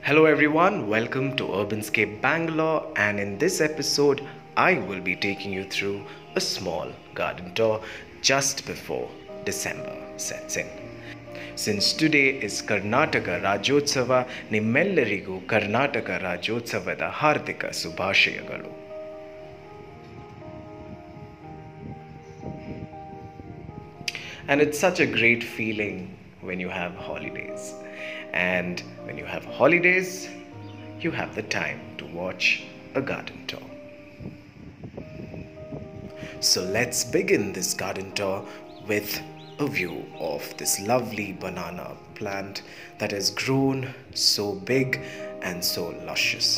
Hello everyone, welcome to Urbanscape Bangalore, and in this episode I will be taking you through a small garden tour just before December sets in. Since today is Karnataka Rajyotsava, ನಿಮ್ಮೆಲ್ಲರಿಗೂ ಕರ್ನಾಟಕ ರಾಜ್ಯೋತ್ಸವದ ಹಾರ್ದಿಕ ಶುಭಾಶಯಗಳು. And it's such a great feeling when you have holidays. And when you have holidays, you have the time to watch a garden tour. So let's begin this garden tour with a view of this lovely banana plant that has grown so big and so luscious.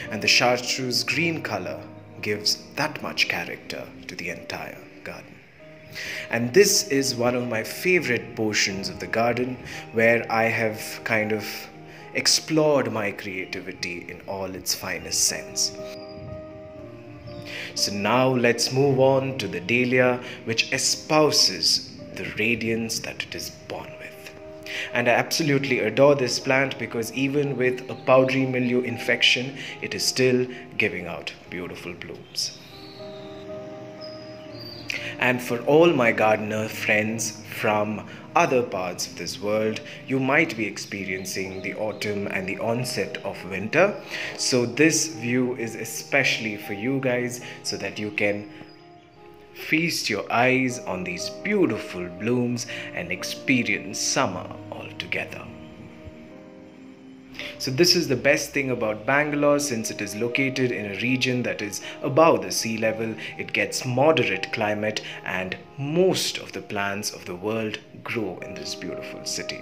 And the chartreuse green color gives that much character to the entire garden. And this is one of my favorite portions of the garden where I have kind of explored my creativity in all its finest sense. So now let's move on to the dahlia, which espouses the radiance that it is born with. And I absolutely adore this plant because even with a powdery mildew infection, it is still giving out beautiful blooms. And for all my gardener friends from other parts of this world, you might be experiencing the autumn and the onset of winter. So this view is especially for you guys so that you can feast your eyes on these beautiful blooms and experience summer altogether. So this is the best thing about Bangalore, since it is located in a region that is above the sea level. It gets moderate climate and most of the plants of the world grow in this beautiful city.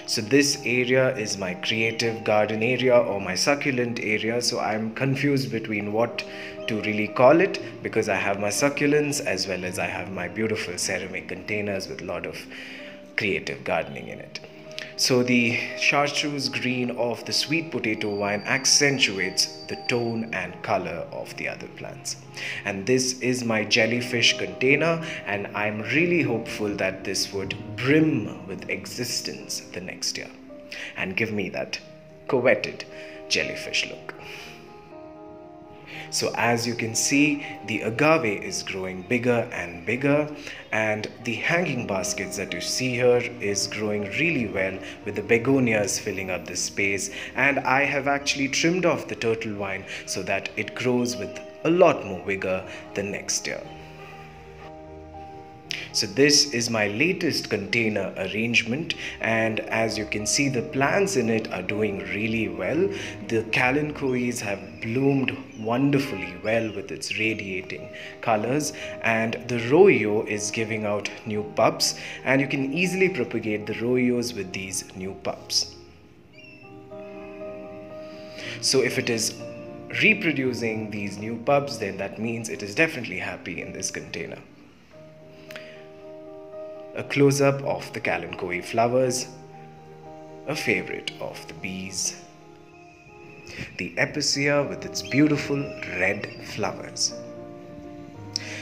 So this area is my creative garden area or my succulent area. So I'm confused between what to really call it because I have my succulents as well as I have my beautiful ceramic containers with a lot of creative gardening in it. So the chartreuse green of the sweet potato vine accentuates the tone and color of the other plants. And this is my jellyfish container, and I'm really hopeful that this would brim with existence the next year and give me that coveted jellyfish look. So as you can see, the agave is growing bigger and bigger, and the hanging baskets that you see here is growing really well with the begonias filling up this space. And I have actually trimmed off the turtle vine so that it grows with a lot more vigor the next year. So this is my latest container arrangement, and as you can see, the plants in it are doing really well. The kalanchoes have bloomed wonderfully well with its radiating colors, and the royo is giving out new pups, and you can easily propagate the royos with these new pups. So if it is reproducing these new pups, then that means it is definitely happy in this container. A close-up of the kalanchoe flowers, a favorite of the bees. The epicea with its beautiful red flowers.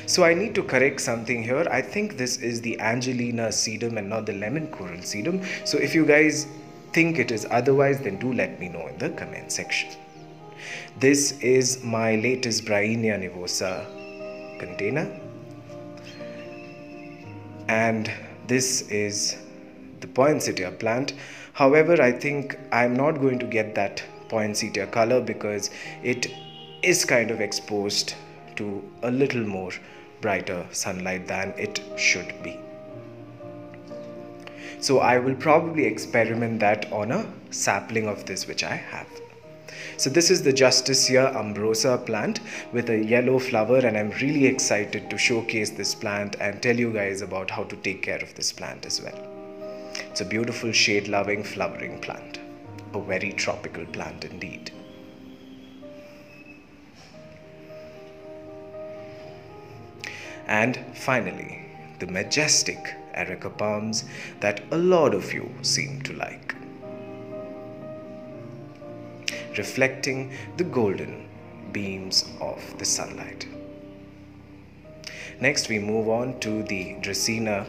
So I need to correct something here. I think this is the Angelina sedum and not the lemon coral sedum. So if you guys think it is otherwise, then do let me know in the comment section. This is my latest Brainia nivosa container. And this is the poinsettia plant. However, I think I'm not going to get that poinsettia color because it is kind of exposed to a little more brighter sunlight than it should be. So I will probably experiment that on a sapling of this which I have. So this is the Justicia umbrosa plant with a yellow flower, and I'm really excited to showcase this plant and tell you guys about how to take care of this plant as well. It's a beautiful shade-loving flowering plant, a very tropical plant indeed. And finally, the majestic Erica palms that a lot of you seem to like, reflecting the golden beams of the sunlight. Next we move on to the Dracaena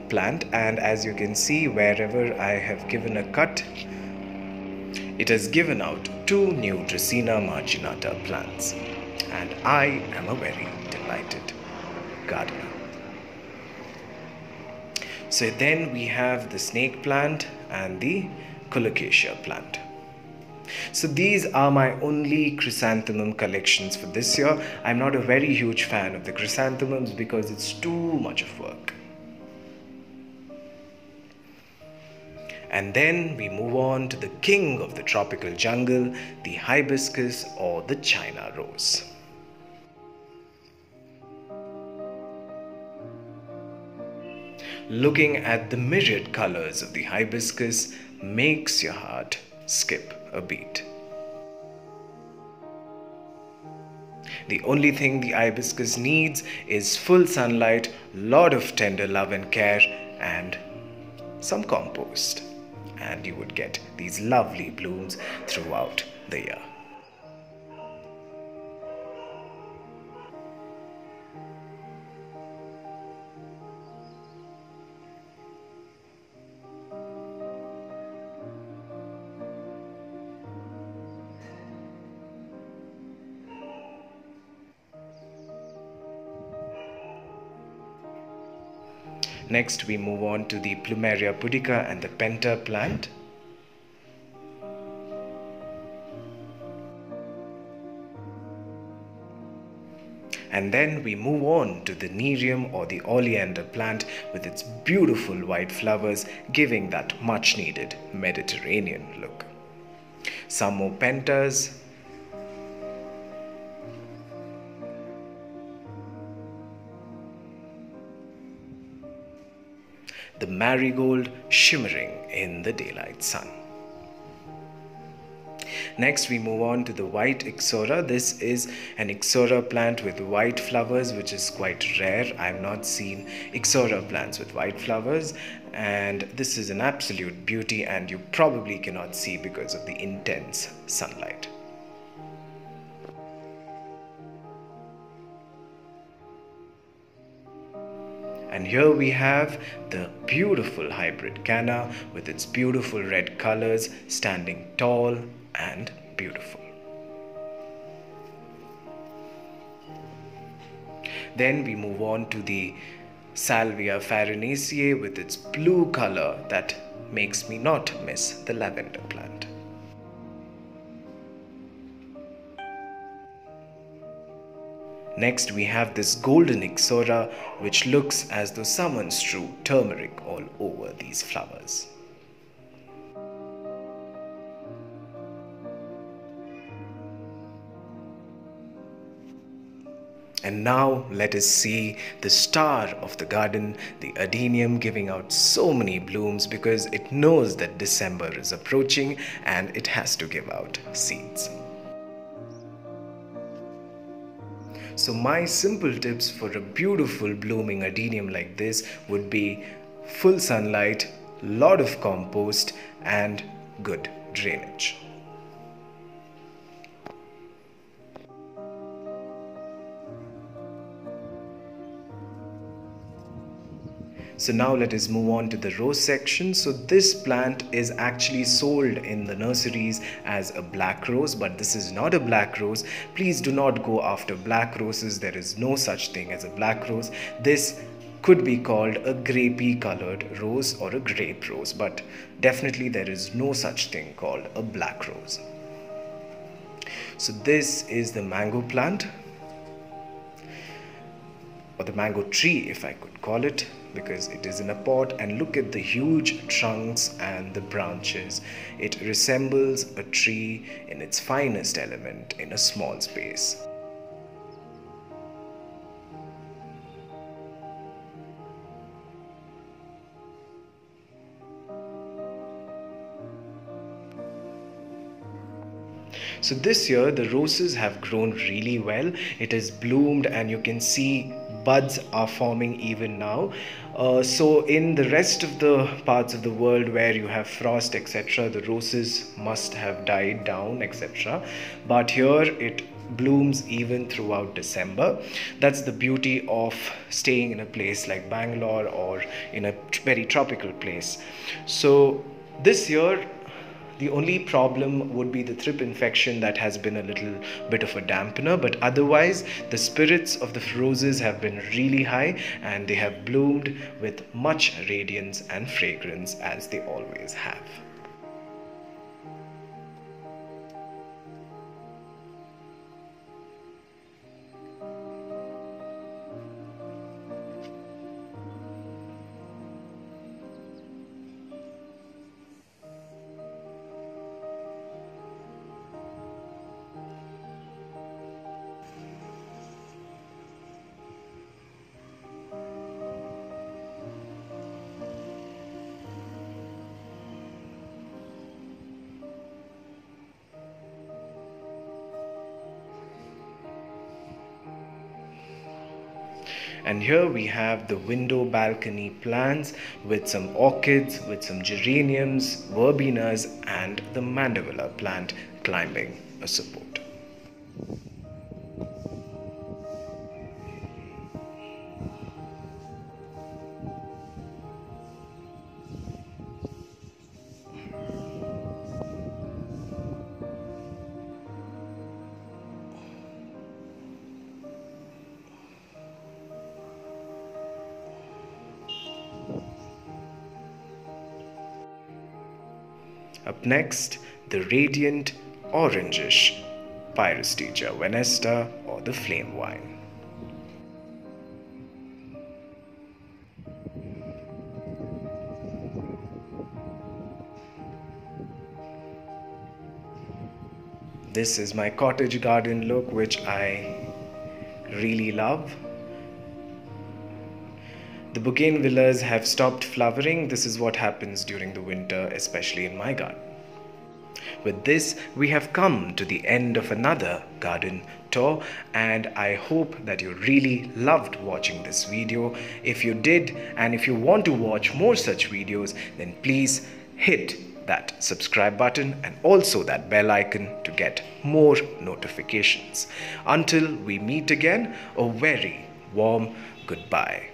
plant, and as you can see, wherever I have given a cut, it has given out 2 new Dracaena marginata plants, and I am a very delighted gardener. So then we have the snake plant and the colocasia plant. So these are my only chrysanthemum collections for this year. I'm not a very huge fan of the chrysanthemums because it's too much of work. And then we move on to the king of the tropical jungle, the hibiscus or the China rose. Looking at the myriad colors of the hibiscus makes your heart skip a beat. The only thing the hibiscus needs is full sunlight, lot of tender love and care, and some compost. And you would get these lovely blooms throughout the year. Next, we move on to the Plumeria pudica and the Penta plant. And then we move on to the Nerium or the oleander plant with its beautiful white flowers, giving that much needed Mediterranean look. Some more pentas. The marigold shimmering in the daylight sun. Next we move on to the white ixora. This is an ixora plant with white flowers, which is quite rare. I have not seen ixora plants with white flowers, and this is an absolute beauty, and you probably cannot see because of the intense sunlight. And here we have the beautiful hybrid canna with its beautiful red colors, standing tall and beautiful. Then we move on to the Salvia farinaceae with its blue color that makes me not miss the lavender plant. Next we have this golden ixora, which looks as though someone strew turmeric all over these flowers. And now let us see the star of the garden, the adenium, giving out so many blooms because it knows that December is approaching and it has to give out seeds. So my simple tips for a beautiful blooming adenium like this would be full sunlight, lot of compost and good drainage. So now let us move on to the rose section. So this plant is actually sold in the nurseries as a black rose, but this is not a black rose. Please do not go after black roses. There is no such thing as a black rose. This could be called a grapey colored rose or a grape rose, but definitely there is no such thing called a black rose. So this is the mango plant, or the mango tree if I could call it, because it is in a pot, and look at the huge trunks and the branches. It resembles a tree in its finest element in a small space. So this year the roses have grown really well. It has bloomed and you can see buds are forming even now. So in the rest of the parts of the world where you have frost etc., the roses must have died down etc. But here it blooms even throughout December. That's the beauty of staying in a place like Bangalore or in a very tropical place. So this year, the only problem would be the thrip infection that has been a little bit of a dampener, but otherwise the spirits of the roses have been really high and they have bloomed with much radiance and fragrance as they always have. And here we have the window balcony plants with some orchids, with some geraniums, verbenas, and the mandevilla plant climbing a support. Up next, the radiant orangish Pyrostegia venesta, or the flame vine. This is my cottage garden look, which I really love. The bougainvilleas have stopped flowering. This is what happens during the winter, especially in my garden. With this, we have come to the end of another garden tour, and I hope that you really loved watching this video. If you did, and if you want to watch more such videos, then please hit that subscribe button and also that bell icon to get more notifications. Until we meet again, a very warm goodbye.